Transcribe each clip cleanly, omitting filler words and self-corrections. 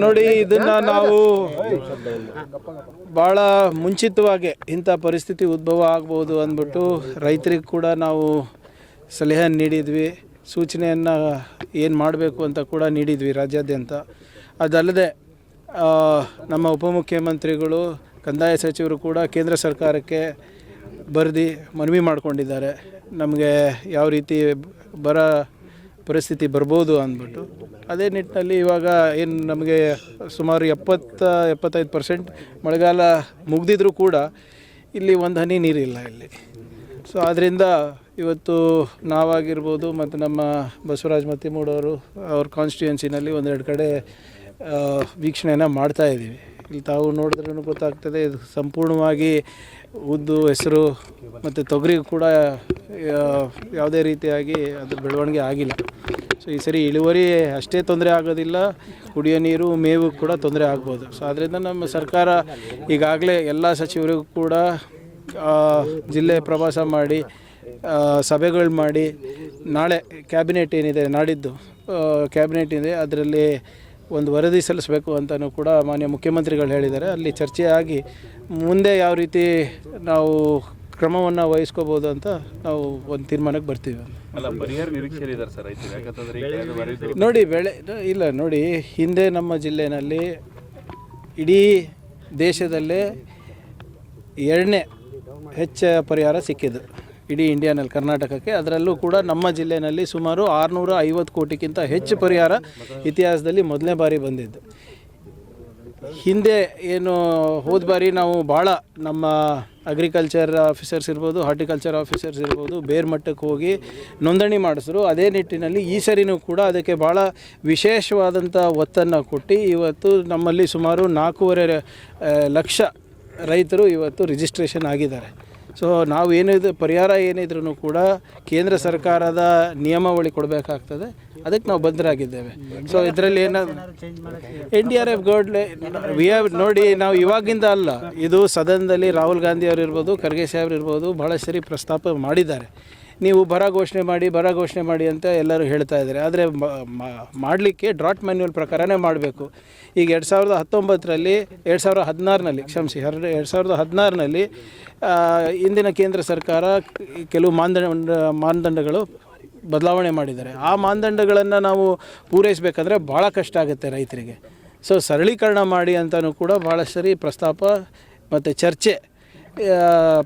ನೋಡಿ, ಇದನ್ನು ನಾವು ಭಾಳ ಮುಂಚಿತವಾಗಿ ಇಂಥ ಪರಿಸ್ಥಿತಿ ಉದ್ಭವ ಆಗ್ಬೋದು ಅಂದ್ಬಿಟ್ಟು ರೈತರಿಗೆ ಕೂಡ ನಾವು ಸಲಹೆ ನೀಡಿದ್ವಿ, ಸೂಚನೆಯನ್ನು ಏನು ಮಾಡಬೇಕು ಅಂತ ಕೂಡ ನೀಡಿದ್ವಿ ರಾಜ್ಯಾದ್ಯಂತ. ಅದಲ್ಲದೆ ನಮ್ಮ ಉಪಮುಖ್ಯಮಂತ್ರಿಗಳು, ಕಂದಾಯ ಸಚಿವರು ಕೂಡ ಕೇಂದ್ರ ಸರ್ಕಾರಕ್ಕೆ ಬರೆದು ಮನವಿ ಮಾಡಿಕೊಂಡಿದ್ದಾರೆ, ನಮಗೆ ಯಾವ ರೀತಿ ಬರ ಪರಿಸ್ಥಿತಿ ಬರ್ಬೋದು ಅಂದ್ಬಿಟ್ಟು. ಅದೇ ನಿಟ್ಟಿನಲ್ಲಿ ಇವಾಗ ಏನು ನಮಗೆ ಸುಮಾರು 70-75% ಮಳೆಗಾಲ ಮುಗಿದಿದ್ರೂ ಕೂಡ ಇಲ್ಲಿ ಒಂದು ಹನಿ ನೀರಿಲ್ಲ ಇಲ್ಲಿ. ಸೊ ಆದ್ದರಿಂದ ಇವತ್ತು ನಾವಾಗಿರ್ಬೋದು ಮತ್ತು ನಮ್ಮ ಬಸವರಾಜ ಮತ್ತಿಮೂಡವರು ಅವ್ರ ಕಾನ್ಸ್ಟಿಟ್ಯೂನ್ಸಿನಲ್ಲಿ ಒಂದೆರಡು ಕಡೆ ವೀಕ್ಷಣೆಯನ್ನು ಮಾಡ್ತಾಯಿದ್ದೀವಿ. ಇಲ್ಲಿ ತಾವು ನೋಡಿದ್ರೂ ಗೊತ್ತಾಗ್ತದೆ, ಇದು ಸಂಪೂರ್ಣವಾಗಿ ಉದ್ದು, ಹೆಸರು ಮತ್ತು ತೊಗರಿ ಕೂಡ ಯಾವುದೇ ರೀತಿಯಾಗಿ ಅದು ಬೆಳವಣಿಗೆ ಆಗಿಲ್ಲ. ಸೊ ಈ ಸರಿ ಇಳುವರಿ ಅಷ್ಟೇ ತೊಂದರೆ ಆಗೋದಿಲ್ಲ, ಕುಡಿಯೋ ನೀರು, ಮೇವು ಕೂಡ ತೊಂದರೆ ಆಗ್ಬೋದು. ಸೊ ಆದ್ದರಿಂದ ನಮ್ಮ ಸರ್ಕಾರ ಈಗಾಗಲೇ ಎಲ್ಲ ಸಚಿವರಿಗೂ ಕೂಡ ಜಿಲ್ಲೆ ಪ್ರವಾಸ ಮಾಡಿ ಸಭೆಗಳು ಮಾಡಿ, ನಾಳೆ ಕ್ಯಾಬಿನೆಟ್ ಏನಿದೆ, ನಾಡಿದ್ದು ಕ್ಯಾಬಿನೆಟ್ ಇದೆ, ಅದರಲ್ಲಿ ಒಂದು ವರದಿ ಸಲ್ಲಿಸಬೇಕು ಅಂತಲೂ ಕೂಡ ಮಾನ್ಯ ಮುಖ್ಯಮಂತ್ರಿಗಳು ಹೇಳಿದ್ದಾರೆ. ಅಲ್ಲಿ ಚರ್ಚೆ ಆಗಿ ಮುಂದೆ ಯಾವ ರೀತಿ ನಾವು ಕ್ರಮವನ್ನು ವಹಿಸ್ಕೋಬೋದು ಅಂತ ನಾವು ಒಂದು ತೀರ್ಮಾನಕ್ಕೆ ಬರ್ತೀವಿ. ನೋಡಿ ನೋಡಿ, ಹಿಂದೆ ನಮ್ಮ ಜಿಲ್ಲೆಯಲ್ಲಿ ಇಡೀ ದೇಶದಲ್ಲೇ 2ನೇ ಹೆಚ್ಚು ಪರಿಹಾರ ಸಿಕ್ಕಿದ್ದು ಇಡೀ ಇಂಡಿಯಾನಲ್ಲಿ, ಕರ್ನಾಟಕಕ್ಕೆ. ಅದರಲ್ಲೂ ಕೂಡ ನಮ್ಮ ಜಿಲ್ಲೆಯಲ್ಲಿ ಸುಮಾರು 650 ಕೋಟಿಗಿಂತ ಹೆಚ್ಚು ಪರಿಹಾರ ಇತಿಹಾಸದಲ್ಲಿ ಮೊದಲನೇ ಬಾರಿ ಬಂದಿದ್ದು. ಹಿಂದೆ ಏನು ಹೋದ ಬಾರಿ ನಾವು ಭಾಳ ನಮ್ಮ ಅಗ್ರಿಕಲ್ಚರ್ ಆಫೀಸರ್ಸ್ ಇರ್ಬೋದು, ಹಾರ್ಟಿಕಲ್ಚರ್ ಆಫೀಸರ್ಸ್ ಇರ್ಬೋದು, ಬೇರೆ ಮಟ್ಟಕ್ಕೆ ಹೋಗಿ ನೋಂದಣಿ ಮಾಡಿಸಿದ್ರು. ಅದೇ ನಿಟ್ಟಿನಲ್ಲಿ ಈ ಸರಿನೂ ಕೂಡ ಅದಕ್ಕೆ ಭಾಳ ವಿಶೇಷವಾದಂಥ ಒತ್ತನ್ನು ಕೊಟ್ಟು ಇವತ್ತು ನಮ್ಮಲ್ಲಿ ಸುಮಾರು 4.5 ಲಕ್ಷ ರೈತರು ಇವತ್ತು ರಿಜಿಸ್ಟ್ರೇಷನ್ ಆಗಿದ್ದಾರೆ. ಸೊ ನಾವು ಏನಿದೆ ಪರಿಹಾರ ಏನಿದ್ರೂ ಕೂಡ ಕೇಂದ್ರ ಸರ್ಕಾರದ ನಿಯಮಾವಳಿ ಕೊಡಬೇಕಾಗ್ತದೆ, ಅದಕ್ಕೆ ನಾವು ಬದ್ಧರಾಗಿದ್ದೇವೆ. ಸೊ ಇದರಲ್ಲಿ NDRF ಗೌಡ್ಲೆ ನೋಡಿ, ನಾವು ಇವಾಗಿಂದ ಅಲ್ಲ, ಇದು ಸದನದಲ್ಲಿ ರಾಹುಲ್ ಗಾಂಧಿ ಅವರು ಇರ್ಬೋದು, ಖರ್ಗೆ ಸಾಹೇಬ್ರು ಇರ್ಬೋದು, ಭಾಳ ಸರಿ ಪ್ರಸ್ತಾಪ ಮಾಡಿದ್ದಾರೆ. ನೀವು ಬರ ಘೋಷಣೆ ಮಾಡಿ ಅಂತ ಎಲ್ಲರೂ ಹೇಳ್ತಾ ಇದ್ದಾರೆ. ಆದರೆ ಮಾಡಲಿಕ್ಕೆ ಡ್ರಾಟ್ ಮ್ಯಾನ್ಯುವಲ್ ಪ್ರಕಾರನೇ ಮಾಡಬೇಕು. ಈಗ 2016ರಲ್ಲಿ ಇಂದಿನ ಕೇಂದ್ರ ಸರ್ಕಾರ ಕೆಲವು ಮಾನದಂಡಗಳು ಬದಲಾವಣೆ ಮಾಡಿದ್ದಾರೆ. ಆ ಮಾನದಂಡಗಳನ್ನು ನಾವು ಪೂರೈಸಬೇಕಂದ್ರೆ ಭಾಳ ಕಷ್ಟ ಆಗುತ್ತೆ ರೈತರಿಗೆ. ಸೊ ಸರಳೀಕರಣ ಮಾಡಿ ಅಂತಲೂ ಕೂಡ ಭಾಳ ಸರಿ ಪ್ರಸ್ತಾಪ ಮತ್ತು ಚರ್ಚೆ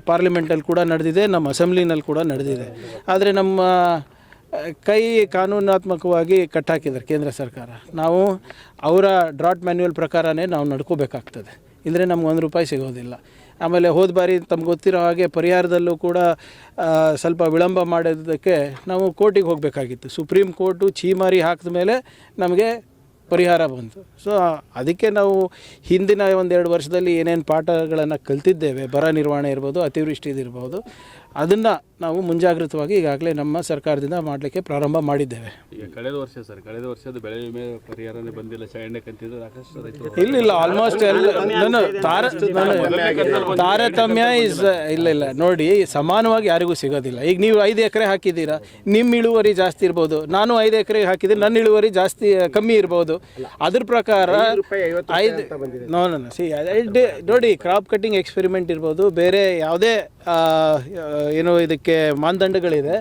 ಪಾರ್ಲಿಮೆಂಟಲ್ಲಿ ಕೂಡ ನಡೆದಿದೆ, ನಮ್ಮ ಅಸೆಂಬ್ಲಿನಲ್ಲಿ ಕೂಡ ನಡೆದಿದೆ. ಆದರೆ ನಮ್ಮ ಕೈ ಕಾನೂನಾತ್ಮಕವಾಗಿ ಕಟ್ಟಾಕಿದ್ದಾರೆ ಕೇಂದ್ರ ಸರ್ಕಾರ. ನಾವು ಅವರ ಡ್ರಾಟ್ ಮ್ಯಾನ್ಯುವಲ್ ಪ್ರಕಾರನೇ ನಾವು ನಡ್ಕೋಬೇಕಾಗ್ತದೆ, ಇಲ್ಲರೆ ನಮ್ಗೆ ₹1 ಸಿಗೋದಿಲ್ಲ. ಆಮೇಲೆ ಹೋದ ಬಾರಿ ತಮ್ಗೆ ಗೊತ್ತಿರೋ ಹಾಗೆ ಪರಿಹಾರದಲ್ಲೂ ಕೂಡ ಸ್ವಲ್ಪ ವಿಳಂಬ ಮಾಡೋದಕ್ಕೆ ನಾವು ಕೋರ್ಟಿಗೆ ಹೋಗಬೇಕಾಗಿತ್ತು. ಸುಪ್ರೀಂ ಕೋರ್ಟು ಛೀಮಾರಿ ಹಾಕಿದ ಮೇಲೆ ನಮಗೆ ಪರಿಹಾರ ಬಂತು. ಸೊ ಅದಕ್ಕೆ ನಾವು ಹಿಂದಿನ 1-2 ವರ್ಷದಲ್ಲಿ ಏನೇನು ಪಾಠಗಳನ್ನು ಕಲ್ತಿದ್ದೇವೆ, ಬರ ನಿರ್ವಹಣೆ ಇರ್ಬೋದು, ಅತಿವೃಷ್ಟಿ ಇರ್ಬೋದು, ಅದನ್ನು ನಾವು ಮುಂಜಾಗ್ರತವಾಗಿ ಈಗಾಗಲೇ ನಮ್ಮ ಸರ್ಕಾರದಿಂದ ಮಾಡಲಿಕ್ಕೆ ಪ್ರಾರಂಭ ಮಾಡಿದ್ದೇವೆ. ಈಗ ಕಳೆದ ವರ್ಷದ ಬೆಳೆ ವಿಮೆ ಪರಿಹಾರನೇ ಬಂದಿಲ್ಲ, ಚರಂಡಿ ಕಂತಿದ್ದು ಸಾಕಷ್ಟು ರೈತರು ಇಲ್ಲ ಆಲ್ಮೋಸ್ಟ್ ಎಲ್ಲ ತಾರತಮ್ಯ ಇಲ್ಲ ನೋಡಿ, ಸಮಾನವಾಗಿ ಯಾರಿಗೂ ಸಿಗೋದಿಲ್ಲ. ಈಗ ನೀವು 5 ಎಕರೆ ಹಾಕಿದ್ದೀರಾ, ನಿಮ್ಮ ಇಳುವರಿ ಜಾಸ್ತಿ ಇರ್ಬೋದು, ನಾನು 5 ಎಕರೆ ಹಾಕಿದ್ರೆ ನನ್ನ ಇಳುವರಿ ಜಾಸ್ತಿ ಕಮ್ಮಿ ಇರ್ಬೋದು. ಅದ್ರ ಪ್ರಕಾರ ನೋಡಿ, ಕ್ರಾಪ್ ಕಟ್ಟಿಂಗ್ ಎಕ್ಸ್ಪೆರಿಮೆಂಟ್ ಇರ್ಬೋದು, ಬೇರೆ ಯಾವುದೇ ಏನು ಇದಕ್ಕೆ ಮಾನದಂಡಗಳಿದೆ,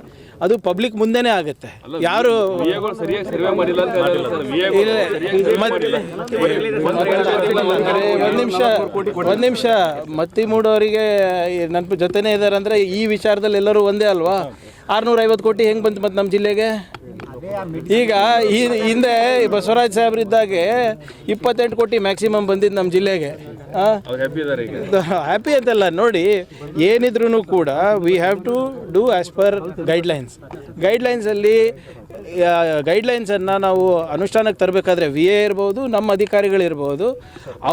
ಅದು ಪಬ್ಲಿಕ್ ಮುಂದೆನೇ ಆಗುತ್ತೆ. ಯಾರು ಒಂದು ನಿಮಿಷ ಮತ್ತಿಮೂಡವರಿಗೆ ನನ್ನ ಜೊತೆನೇ ಇದ್ದಾರೆ ಅಂದರೆ ಈ ವಿಚಾರದಲ್ಲಿ ಎಲ್ಲರೂ ಒಂದೇ ಅಲ್ವಾ? 650 ಕೋಟಿ ಹೆಂಗೆ ಬಂತು ಮತ್ತು ನಮ್ಮ ಜಿಲ್ಲೆಗೆ? ಈಗ ಹಿಂದೆ ಬಸವರಾಜ್ ಸಾಹೇಬ್ರಿದ್ದಾಗೆ 28 ಕೋಟಿ ಮ್ಯಾಕ್ಸಿಮಮ್ ಬಂದಿದ್ದು ನಮ್ಮ ಜಿಲ್ಲೆಗೆ. ಹ್ಯಾಪಿ ಅಂತಲ್ಲ ನೋಡಿ, ಏನಿದ್ರೂ ಕೂಡ we have to do as per ಗೈಡ್ಲೈನ್ಸಲ್ಲಿ ಗೈಡ್ಲೈನ್ಸನ್ನು ನಾವು ಅನುಷ್ಠಾನಕ್ಕೆ ತರಬೇಕಾದ್ರೆ VA ಇರ್ಬೋದು, ನಮ್ಮ ಅಧಿಕಾರಿಗಳಿರ್ಬೋದು,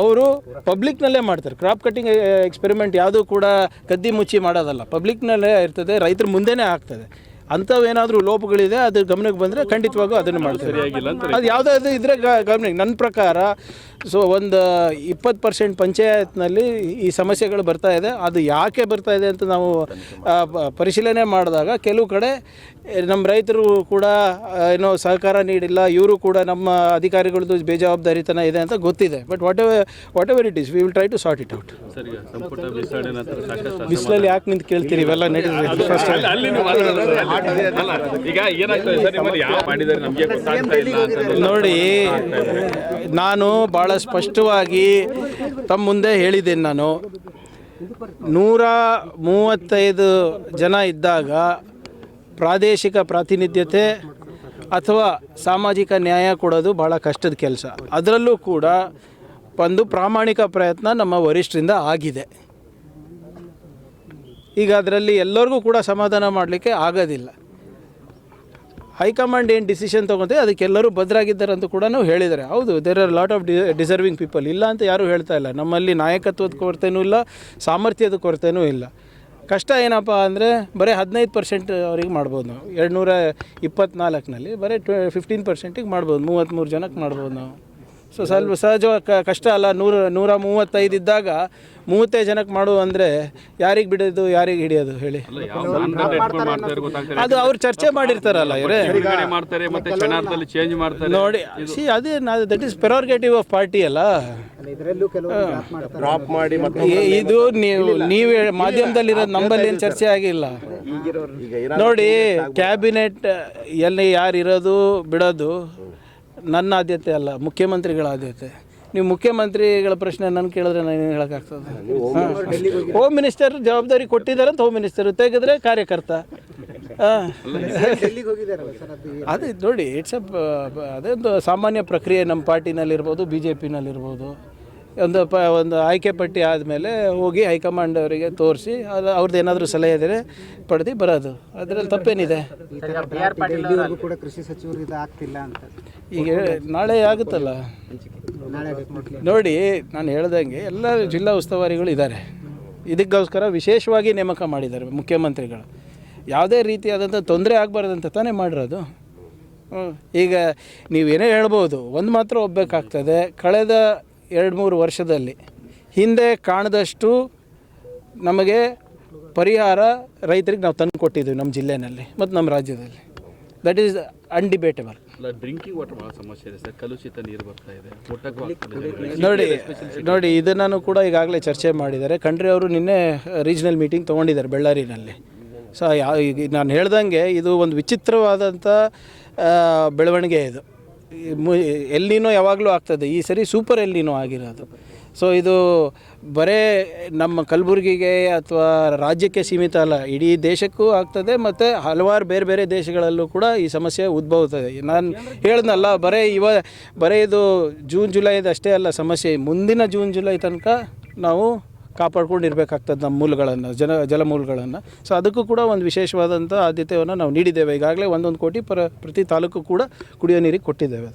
ಅವರು ಪಬ್ಲಿಕ್ನಲ್ಲೇ ಮಾಡ್ತಾರೆ. ಕ್ರಾಪ್ ಕಟ್ಟಿಂಗ್ ಎಕ್ಸ್ಪೆರಿಮೆಂಟ್ ಯಾವುದೂ ಕೂಡ ಕದ್ದಿ ಮುಚ್ಚಿ ಮಾಡೋದಲ್ಲ, ಪಬ್ಲಿಕ್ನಲ್ಲೇ ಇರ್ತದೆ, ರೈತರ ಮುಂದೆನೇ ಆಗ್ತದೆ. ಅಂಥವೇನಾದರೂ ಲೋಪಗಳಿದೆ ಅದು ಗಮನಕ್ಕೆ ಬಂದರೆ ಖಂಡಿತವಾಗೂ ಅದನ್ನು ಮಾಡ್ತೀವಿ. ಸರಿಯಾಗಿಲ್ಲ ಅಂತ ಅದು ಯಾವುದಾದ್ರು ಇದ್ದರೆ ಗಮನಕ್ಕೆ ನನ್ನ ಪ್ರಕಾರ ಸೊ ಒಂದು 20% ಪಂಚಾಯತ್ನಲ್ಲಿ ಈ ಸಮಸ್ಯೆಗಳು ಬರ್ತಾ ಇದೆ. ಅದು ಯಾಕೆ ಬರ್ತಾ ಇದೆ ಅಂತ ನಾವು ಪರಿಶೀಲನೆ ಮಾಡಿದಾಗ ಕೆಲವು ಕಡೆ ನಮ್ಮ ರೈತರು ಕೂಡ ಏನೋ ಸಹಕಾರ ನೀಡಿಲ್ಲ, ಇವರು ಕೂಡ ನಮ್ಮ ಅಧಿಕಾರಿಗಳದ್ದು ಬೇಜವಾಬ್ದಾರಿತನ ಇದೆ ಅಂತ ಗೊತ್ತಿದೆ. But whatever it is we will try to sort it out. ಸರಿ, ಸಂಪುಟ ವಿಸ್ತರಣೆ ನಂತರ ಸಾಕಷ್ಟು ಬಿಸಿಲಲ್ಲಿ ಯಾಕೆ ನಿಂತು ಕೇಳ್ತೀರಿ ಇವೆಲ್ಲ ನಡೀತದೆ ಫಸ್ಟ್ ಅಲ್ಲಿ ನೀವು ಮಾತಾಡೋದಲ್ಲ. ಈಗ ಏನಾಗ್ತದೆ ಸರ್, ನಿಮ್ಮಲ್ಲಿ ಯಾವ ಮಾಡಿದ್ದಾರೆ ನಮಗೆ ಗೊತ್ತಾಗ್ತಾ ಇಲ್ಲ ಅಂತ ನೋಡಿ, ನಾನು ಭಾಳ ಸ್ಪಷ್ಟವಾಗಿ ತಮ್ಮ ಮುಂದೆ ಹೇಳಿದ್ದೇನೆ. ನಾನು 135 ಜನ ಇದ್ದಾಗ ಪ್ರಾದೇಶಿಕ ಪ್ರಾತಿನಿಧ್ಯತೆ ಅಥವಾ ಸಾಮಾಜಿಕ ನ್ಯಾಯ ಕೊಡೋದು ಭಾಳ ಕಷ್ಟದ ಕೆಲಸ. ಅದರಲ್ಲೂ ಕೂಡ ಒಂದು ಪ್ರಾಮಾಣಿಕ ಪ್ರಯತ್ನ ನಮ್ಮ ವರಿಷ್ಠರಿಂದ ಆಗಿದೆ. ಈಗ ಅದರಲ್ಲಿ ಎಲ್ಲರಿಗೂ ಕೂಡ ಸಮಾಧಾನ ಮಾಡಲಿಕ್ಕೆ ಆಗೋದಿಲ್ಲ. ಹೈಕಮಾಂಡ್ ಏನು ಡಿಸಿಷನ್ ತೊಗೊಂತೆ ಅದಕ್ಕೆಲ್ಲರೂ ಬದ್ಧರಾಗಿದ್ದಾರೆ ಅಂತ ಕೂಡ ಹೇಳಿದ್ದಾರೆ. ಹೌದು, there are lot of deserving people, ಇಲ್ಲ ಅಂತ ಯಾರೂ ಹೇಳ್ತಾ ಇಲ್ಲ. ನಮ್ಮಲ್ಲಿ ನಾಯಕತ್ವದ ಕೊರತೆನೂ ಇಲ್ಲ, ಸಾಮರ್ಥ್ಯದ ಕೊರತೆನೂ ಇಲ್ಲ. ಕಷ್ಟ ಏನಪ್ಪ ಅಂದರೆ ಬರೀ 15% ಅವ್ರಿಗೆ ಮಾಡ್ಬೋದು ನಾವು. 224ನಲ್ಲಿ ಬರೀ 15%ಗೆ ಮಾಡ್ಬೋದು, 33 ಜನಕ್ಕೆ ಮಾಡ್ಬೋದು ನಾವು. ಸೊ ಸ್ವಲ್ಪ ಸಹಜವಾಗಿ ಕಷ್ಟ ಅಲ್ಲ. 135 ಇದ್ದಾಗ 30 ಜನಕ್ಕೆ ಮಾಡು ಅಂದರೆ ಯಾರಿಗೆ ಬಿಡೋದು, ಯಾರಿಗೆ ಹಿಡಿಯೋದು ಹೇಳಿ? ಅದು ಅವ್ರು ಚರ್ಚೆ ಮಾಡಿರ್ತಾರಲ್ಲ ಇವರೇ, ಮಾಡ್ತಾರೆ ಮತ್ತೆ ಕ್ಷಣಾರ್ಧದಲ್ಲಿ ಚೇಂಜ್ ಮಾಡ್ತಾರೆ. ನೋಡಿ ಅದೇ ದಟ್ ಈಸ್ ಪ್ರೆರೋಗೇಟಿವ್ ಆಫ್ ಪಾರ್ಟಿ ಅಲ್ಲ. ಇದು ನೀವು ಮಾಧ್ಯಮದಲ್ಲಿರೋದು, ನಮ್ಮಲ್ಲಿ ಏನು ಚರ್ಚೆ ಆಗಿಲ್ಲ. ನೋಡಿ, ಕ್ಯಾಬಿನೆಟ್ ಎಲ್ಲಿ ಯಾರು ಇರೋದು ಬಿಡೋದು ನನ್ನ ಆದ್ಯತೆ ಅಲ್ಲ, ಮುಖ್ಯಮಂತ್ರಿಗಳ ಆದ್ಯತೆ. ನೀವು ಮುಖ್ಯಮಂತ್ರಿಗಳ ಪ್ರಶ್ನೆ ನಾನು ಕೇಳಿದ್ರೆ ನಾನು ಏನು ಹೇಳೋಕ್ಕಾಗ್ತದೆ? ಹೋಮ್ ಮಿನಿಸ್ಟರ್ ಜವಾಬ್ದಾರಿ ಕೊಟ್ಟಿದ್ದಾರೆ ಅಂತ ಹೋಮ್ ಮಿನಿಸ್ಟರ್ ತೆಗೆದ್ರೆ ಕಾರ್ಯಕರ್ತ. ಅದೇ ನೋಡಿ, ಇಟ್ಸ್ ಅದೊಂದು ಸಾಮಾನ್ಯ ಪ್ರಕ್ರಿಯೆ ನಮ್ಮ ಪಾರ್ಟಿನಲ್ಲಿರ್ಬೋದು, BJPನಲ್ಲಿರ್ಬೋದು. ಒಂದು ಆಯ್ಕೆ ಪಟ್ಟಿ ಆದಮೇಲೆ ಹೋಗಿ ಹೈಕಮಾಂಡ್ ಅವರಿಗೆ ತೋರಿಸಿ ಅವ್ರದ್ದು ಏನಾದರೂ ಸಲಹೆ ಇದ್ದರೆ ಪಡೆದು ಬರೋದು. ಅದರಲ್ಲಿ ತಪ್ಪೇನಿದೆ? ಕೂಡ ಕೃಷಿ ಸಚಿವರು ಇದು ಆಗ್ತಿಲ್ಲ ಅಂತ ಈಗ ನಾಳೆ ಆಗುತ್ತಲ್ಲ. ನೋಡಿ, ನಾನು ಹೇಳ್ದಂಗೆ ಎಲ್ಲ ಜಿಲ್ಲಾ ಉಸ್ತುವಾರಿಗಳು ಇದ್ದಾರೆ. ಇದಕ್ಕೋಸ್ಕರ ವಿಶೇಷವಾಗಿ ನೇಮಕ ಮಾಡಿದ್ದಾರೆ ಮುಖ್ಯಮಂತ್ರಿಗಳು. ಯಾವುದೇ ರೀತಿಯಾದಂಥ ತೊಂದರೆ ಆಗಬಾರ್ದಂತ ತಾನೇ ಮಾಡಿರೋದು. ಈಗ ನೀವೇನೇ ಹೇಳ್ಬೋದು, ಒಂದು ಮಾತ್ರ ಒಪ್ಪಬೇಕಾಗ್ತದೆ, ಕಳೆದ 2-3 ವರ್ಷದಲ್ಲಿ ಹಿಂದೆ ಕಾಣದಷ್ಟು ನಮಗೆ ಪರಿಹಾರ ರೈತರಿಗೆ ನಾವು ತಂದು ಕೊಟ್ಟಿದ್ದೀವಿ ನಮ್ಮ ಜಿಲ್ಲೆಯಲ್ಲಿ ಮತ್ತು ನಮ್ಮ ರಾಜ್ಯದಲ್ಲಿ. That is undebatable. Drinking water ಭಾಳ ಸಮಸ್ಯೆ ಇದೆ ಸರ್, ಕಲುಷಿತ ನೀರು ಬರ್ತಾ ಇದೆ. ನೋಡಿ ಇದನ್ನು ಕೂಡ ಈಗಾಗಲೇ ಚರ್ಚೆ ಮಾಡಿದ್ದಾರೆ. ಖಂಡ್ರೆ ಅವರು ನಿನ್ನೆ ರೀಜ್ನಲ್ ಮೀಟಿಂಗ್ ತೊಗೊಂಡಿದ್ದಾರೆ ಬೆಳ್ಳಾರಿನಲ್ಲಿ. ಸೊ ಈಗ ನಾನು ಹೇಳ್ದಂಗೆ ಇದು ಒಂದು ವಿಚಿತ್ರವಾದಂಥ ಬೆಳವಣಿಗೆ. ಇದು ಎಲ್ಲಿನೋ ಯಾವಾಗಲೂ ಆಗ್ತದೆ, ಈ ಸರಿ ಸೂಪರ್ ಎಲ್ಲಿನೋ ಆಗಿರೋದು. ಸೊ ಇದು ಬರೇ ನಮ್ಮ ಕಲಬುರಗಿಗೆ ಅಥವಾ ರಾಜ್ಯಕ್ಕೆ ಸೀಮಿತ ಅಲ್ಲ, ಇಡೀ ದೇಶಕ್ಕೂ ಆಗ್ತದೆ ಮತ್ತು ಹಲವಾರು ಬೇರೆ ಬೇರೆ ದೇಶಗಳಲ್ಲೂ ಕೂಡ ಈ ಸಮಸ್ಯೆ ಉದ್ಭವಿಸ್ತದೆ. ನಾನು ಹೇಳ್ದಲ್ಲ, ಬರೀ ಇದು ಜೂನ್ ಜುಲೈದು ಅಷ್ಟೇ ಅಲ್ಲ ಸಮಸ್ಯೆ, ಮುಂದಿನ ಜೂನ್ ಜುಲೈ ತನಕ ನಾವು ಕಾಪಾಡ್ಕೊಂಡಿರ್ಬೇಕಾಗ್ತದೆ ನಮ್ಮ ಮೂಲಗಳನ್ನು, ಜಲಮೂಲಗಳನ್ನು. ಸೊ ಅದಕ್ಕೂ ಕೂಡ ಒಂದು ವಿಶೇಷವಾದಂಥ ಆದ್ಯತೆಯನ್ನು ನಾವು ನೀಡಿದ್ದೇವೆ. ಈಗಾಗಲೇ 1 ಕೋಟಿ ಪ್ರತಿ ತಾಲೂಕು ಕೂಡ ಕುಡಿಯೋ ನೀರಿಗೆ ಕೊಟ್ಟಿದ್ದೇವೆ.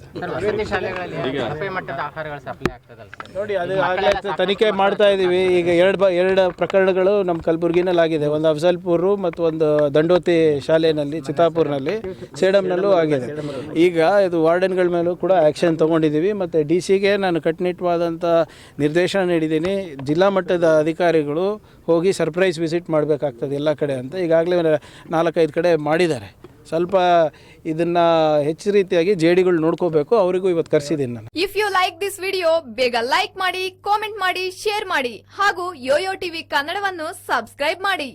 ನೋಡಿ, ಅದು ಆಗಲೇ ತನಿಖೆ ಮಾಡ್ತಾ ಇದ್ದೀವಿ. ಈಗ ಎರಡು ಪ್ರಕರಣಗಳು ನಮ್ಮ ಕಲಬುರಗಿನಲ್ಲಿ ಆಗಿದೆ. ಒಂದು ಅಫಜಲ್ಪುರ ಮತ್ತು ಒಂದು ದಂಡೋತಿ ಶಾಲೆಯಲ್ಲಿ, ಚಿತ್ತಾಪುರ್ನಲ್ಲಿ, ಸೇಡಂನಲ್ಲೂ ಆಗಿದೆ. ಈಗ ಇದು ವಾರ್ಡನ್ಗಳ ಮೇಲೂ ಕೂಡ ಆ್ಯಕ್ಷನ್ ತೊಗೊಂಡಿದ್ದೀವಿ. ಮತ್ತು DC-ಗೆ ನಾನು ಕಟ್ಟುನಿಟ್ಟವಾದಂಥ ನಿರ್ದೇಶನ ನೀಡಿದ್ದೀನಿ. ಜಿಲ್ಲಾ ಮಟ್ಟದ ಅಧಿಕಾರಿಗಳು ಹೋಗಿ ಸರ್ಪ್ರೈಸ್ ವಿಸಿಟ್ ಮಾಡಬೇಕಾಗ್ತದೆ ಎಲ್ಲ ಕಡೆ ಅಂತ ಈಗಾಗಲೇ 4-5 ಕಡೆ ಮಾಡಿದ್ದಾರೆ. ಸ್ವಲ್ಪ ಇದನ್ನು ಹೆಚ್ಚು ರೀತಿಯಾಗಿ ಜೇಡಿಗಳು ನೋಡ್ಕೋಬೇಕು. ಅವರಿಗೂ ಇವತ್ತು ಕರೆಸಿದ್ದೀನಿ ನಾನು. If you like this video, ಬೇಗ ಲೈಕ್ ಮಾಡಿ, ಕಾಮೆಂಟ್ ಮಾಡಿ, ಶೇರ್ ಮಾಡಿ ಹಾಗೂ ಯೋಯೋ ಟಿವಿ ಕನ್ನಡವನ್ನು ಸಬ್ಸ್ಕ್ರೈಬ್ ಮಾಡಿ.